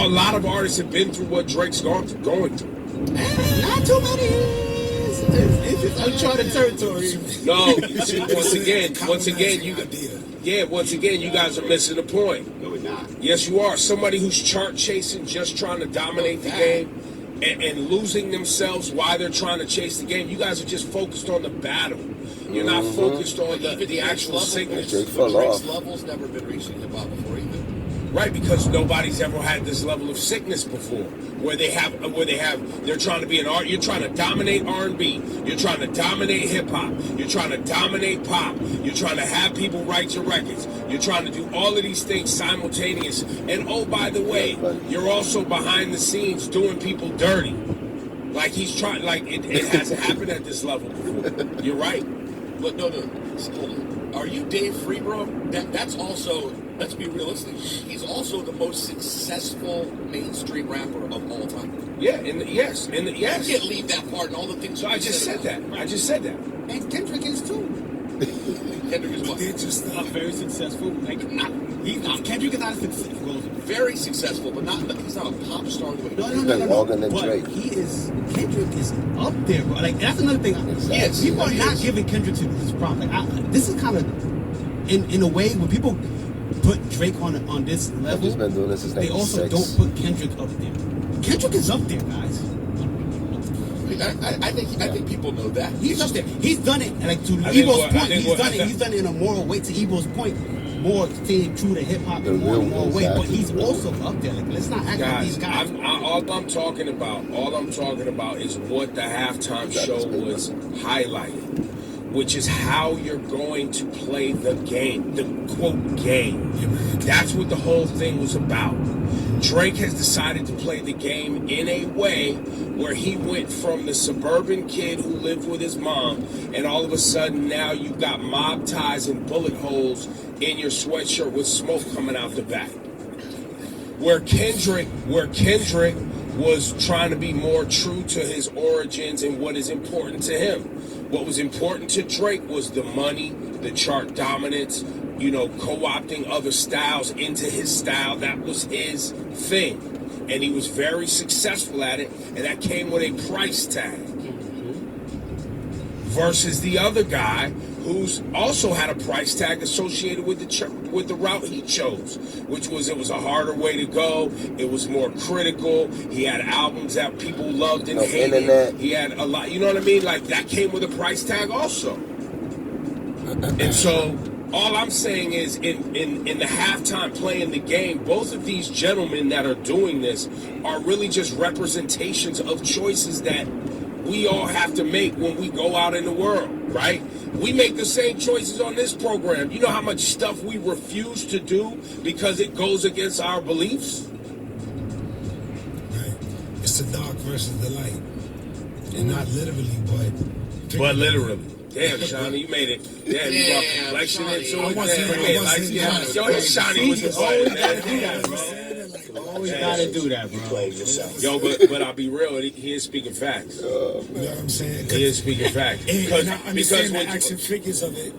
a lot of artists have been through what Drake's going through. Not too many. It's just uncharted territory. No, see, once again, you guys are missing the point. No, we're not. Yes, you are. Somebody who's chart chasing, just trying to dominate the game, and losing themselves while they're trying to chase the game. You guys are just focused on the battle. You're not focused on the actual sickness. Drake's level's never been reached in hip hop before either. Right, because nobody's ever had this level of sickness before, where they're trying to be an art. You're trying to dominate R&B. You're trying to dominate hip hop. You're trying to dominate pop. You're trying to have people write your records. You're trying to do all of these things simultaneous. And oh, by the way, you're also behind the scenes doing people dirty. Like he's trying, like it hasn't happened at this level before. You're right. But no, hold on. Are you Dave Free, bro? That's also, let's be realistic. He's also the most successful mainstream rapper of all time. Yeah, yes. You can't leave that part and all the things. So I just said that. And Kendrick is too. Kendrick is what? They're just not very successful. Like, Kendrick is not successful. Very successful, but he's not a pop star. No. Drake. Kendrick is up there, bro. Like, that's another thing. Yes, people are not giving Kendrick his props. Like, this is kind of, in a way, when people put Drake on this level, been doing this they also don't put Kendrick up there. Kendrick is up there, guys. I think people know that. He's up there. He's done it, like, to Evo's point. He's done it in a moral way. To Evo's point, more staying true to hip hop in a more moral way. But he's also up there. Like, let's not act like these guys. All I'm talking about is what the halftime show was highlighting, which is how you're going to play the game, the quote game. That's what the whole thing was about. Drake has decided to play the game in a way where he went from the suburban kid who lived with his mom, and all of a sudden now you've got mob ties and bullet holes in your sweatshirt with smoke coming out the back. Where Kendrick was trying to be more true to his origins and what is important to him. What was important to Drake was the money, the chart dominance, co-opting other styles into his style. That was his thing. And he was very successful at it, and that came with a price tag. Versus the other guy who's also had a price tag associated with the route he chose, which was it was a harder way to go. It was more critical. He had albums that people loved and hated. Internet. He had a lot, you know what I mean? Like, that came with a price tag also. And so all I'm saying is in the halftime playing the game, both of these gentlemen that are doing this are really just representations of choices that we all have to make when we go out in the world, right? We make the same choices on this program. You know how much stuff we refuse to do because it goes against our beliefs? Right. It's the dark versus the light. And not literally, but literally. Damn, Shawnee, you made it. Damn, you brought complexion into it. Yo, Shawnee was just like, always gotta do that, bro. Yo, but I'll be real, he is speaking facts. you know what I'm saying? He is speaking facts. And I understand the action figures of it,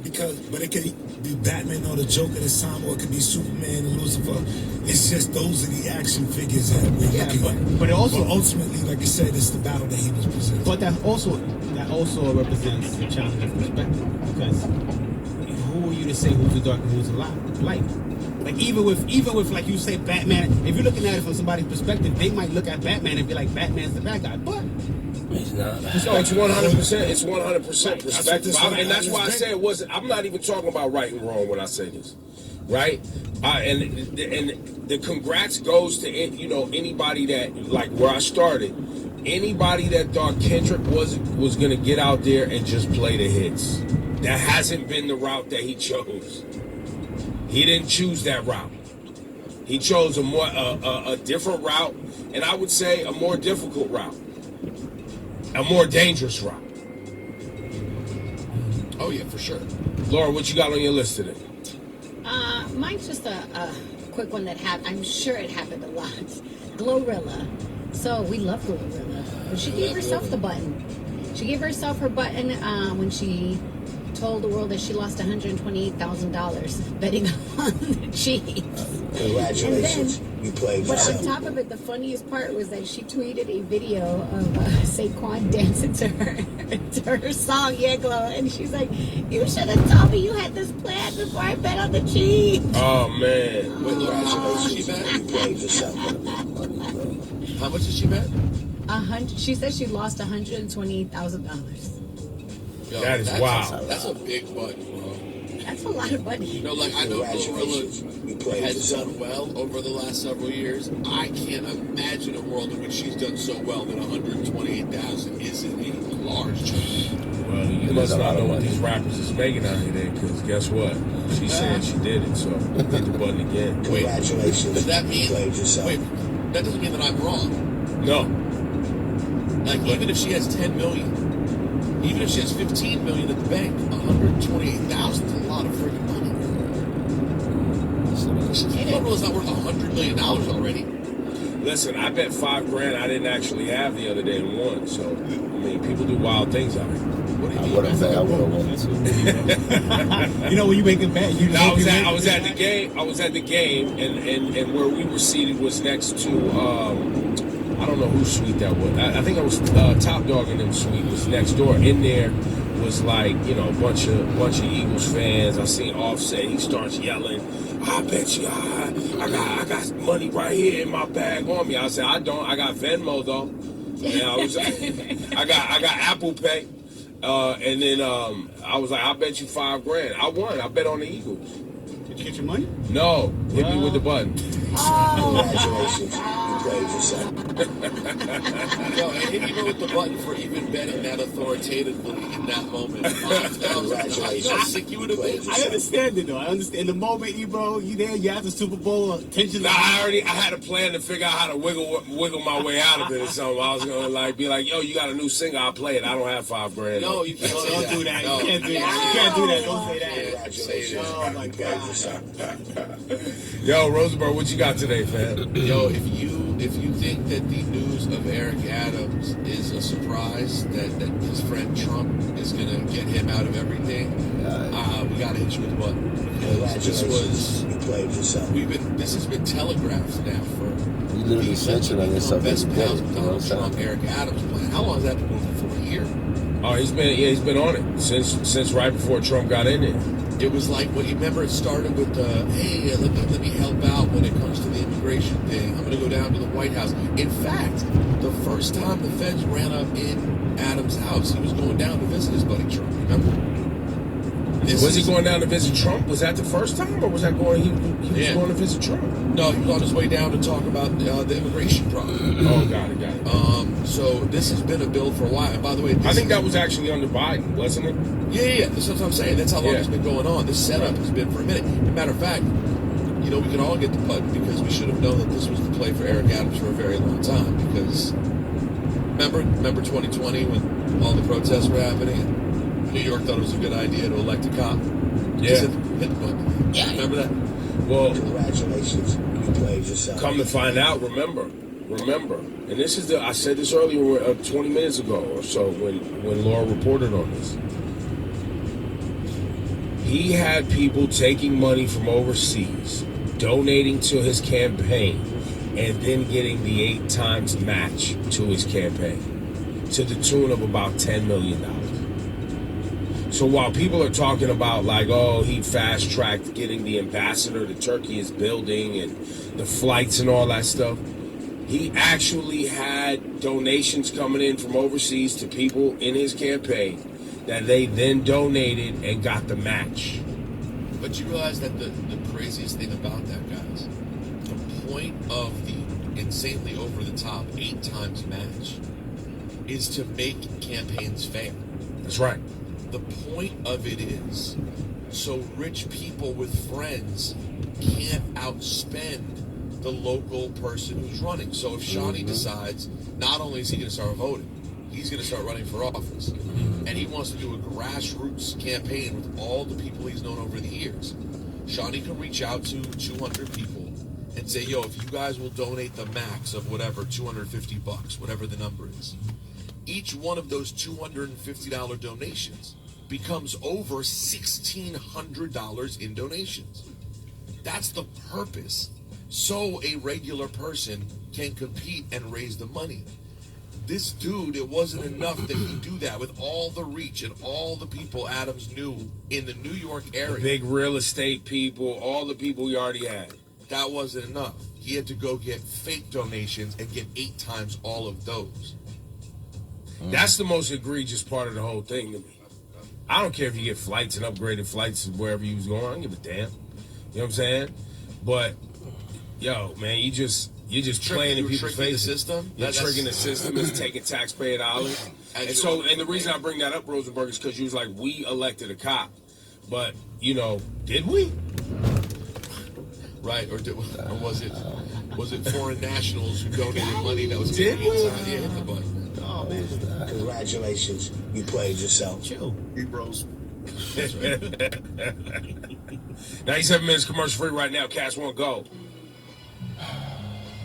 but it could be Batman or the Joker this time, or it could be Superman and Lucifer. It's just those are the action figures that we're looking at. But ultimately, like you said, it's the battle that he was presenting. But that also represents the challenge of perspective, because who are you to say who's the dark and who's the light? Like even with like you say Batman, if you're looking at it from somebody's perspective, they might look at Batman and be like, Batman's the bad guy, but he's not. No, it's 100%. It's 100% perspective, and that's why I say it wasn't. I'm not even talking about right and wrong when I say this, right? And the congrats goes to anybody that, like where I started, anybody that thought Kendrick was gonna get out there and just play the hits. That hasn't been the route that he chose. He didn't choose that route. He chose a different route, and I would say a more difficult route, a more dangerous route. Oh yeah, for sure. Laura, what you got on your list today? Mine's just a quick one that I'm sure it happened a lot. Glorilla. So we love Glorilla, but she gave herself the button. She gave herself her button when she told the world that she lost $128,000 betting on the Chiefs. Congratulations. And You played But on yourself. top of it, the funniest part was that she tweeted a video of Saquon dancing to her song, Yeah Glow, and she's like, "You should have told me you had this plan before I bet on the Chiefs." Oh man. Wait, look, how much did she bet? You played yourself on the big money, bro. How much did she bet? She said she lost $128,000. Yo, That is wild. That's a big butt, bro. That's a lot of money. You know, like I know Congratulations. You Gorilla played has yourself. done well over the last several years. I can't imagine a world in which she's done so well that 128,000 isn't a large chunk. Well, you must not know what these rappers is making out here, then, because guess what? She said she did it, so hit the button again. Wait, Congratulations. does that mean? You played yourself. Wait, that doesn't mean that I'm wrong. No. Like even if she has 10 million, even if she has 15 million at the bank, 128,000 is a lot of freaking money. Gorilla's not worth $100 million already. Listen, I bet $5,000 I didn't actually have the other day and won. So, I mean, people do wild things out here. What do you I mean? would have bet. I would have won too. You know when you make a bet, you No, I was at the game. I was at the game, and where we were seated was next to I don't know whose suite that was. I think it was Top Dog and them suite was next door. In there was like, you know, a bunch of Eagles fans. I seen Offset. He starts yelling, "I bet you I got money right here in my bag on me." I said, "I don't. I got Venmo though." And I got Apple Pay. And then I was like, "I bet you $5,000." I won. I bet on the Eagles. Did you get your money? No, hit me with the button. Congratulations. You played yourself. Yo, and hit me with the button for even betting that authoritatively in that moment. You know how sick you would have been? I understand it though. I understand the moment you there, you have the Super Bowl tension. Nah, I had a plan to figure out how to wiggle my way out of it or something. I was gonna be like, "Yo, you got a new single? I'll play it. I don't have $5,000." No, you can't say Don't do that. No. You can't do that. You can't do that. Don't say that. Congratulations. Oh my You played God. yourself. Yo, Rosenberg, what you got today, fam? Yo, if you think that the news of Eric Adams is a surprise, that his friend Trump is gonna get him out of everything, we gotta hit you with the button. Congratulations. You played yourself. This has been telegraphed now for You literally snitching on yourself best every day. pals You with know what I'm Donald Trump, saying? Eric Adams plan. How long has that been moving for? A year? Oh, he's been on it since right before Trump got in it. It was like, well, you remember it started with, hey, let me help out when it comes to the immigration thing. I'm going to go down to the White House. In fact, the first time the feds ran up in Adams' house, he was going down to visit his buddy Trump, remember? Was he going down to visit Trump? Was that the first time, or was that he was going to visit Trump? No, he was on his way down to talk about the immigration problem. Oh, got it. So this has been a bill for a while. And by the way, I think that was actually under Biden, wasn't it? Yeah. That's what I'm saying. That's how long it's been going on. This setup has been for a minute. Matter of fact, you know, we can all get the button because we should have known that this was the play for Eric Adams for a very long time. Because remember 2020 when all the protests were happening and New York thought it was a good idea to elect a cop? Yeah. He said, hit the button. Yeah. Remember that? Well, Congratulations. You played yourself. come to find out, remember, and this is I said this earlier, 20 minutes ago or so when Laura reported on this. He had people taking money from overseas, donating to his campaign, and then getting the 8 times match to his campaign, to the tune of about $10 million. So while people are talking about like, oh, he fast-tracked getting the ambassador that Turkey is building and the flights and all that stuff, he actually had donations coming in from overseas to people in his campaign that they then donated and got the match. But you realize that the craziest thing about that, guys, the point of the insanely over-the-top 8 times match is to make campaigns fair. That's right. The point of it is so rich people with friends can't outspend the local person who's running. So if Shawnee decides, not only is he going to start voting, he's going to start running for office. And he wants to do a grassroots campaign with all the people he's known over the years. Shawnee can reach out to 200 people and say, yo, if you guys will donate the max of whatever, $250, whatever the number is, each one of those $250 donations becomes over $1,600 in donations. That's the purpose so a regular person can compete and raise the money. This dude, it wasn't enough that he do that with all the reach and all the people Adams knew in the New York area. The big real estate people, all the people he already had. That wasn't enough. He had to go get fake donations and get 8 times all of those. That's the most egregious part of the whole thing to me. I don't care if you get flights and upgraded flights wherever you was going. I don't give a damn. You know what I'm saying? But, yo, man, you just playing in people's faces. The system? You're tricking the system. It's taking taxpayer dollars. And the reason I bring that up, Rosenberg, is because you was like, we elected a cop. But, did we? Right, or was it foreign nationals who donated money that was Did we? Yeah, hit the button. Oh man, Congratulations, you played yourself. chill. He bros. 97 minutes commercial free right now. Cash won't go.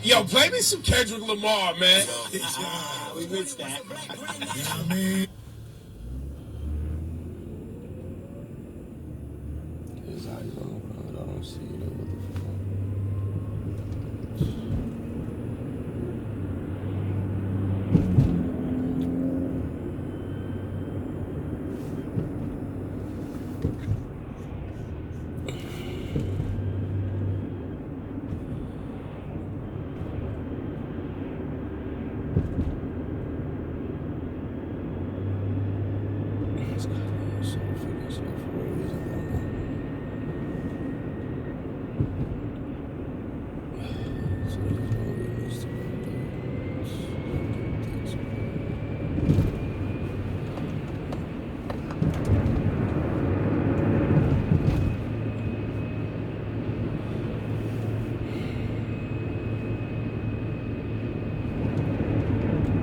Yo, play me some Kendrick Lamar, man. We missed that. You know what I mean? His eyes on the ground. I don't see it. What the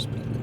respect.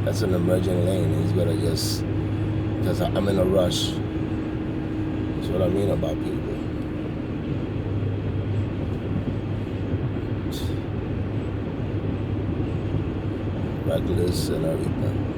That's an emerging lane. He's better just, because I'm in a rush. That's what I mean about people. Reckless and everything.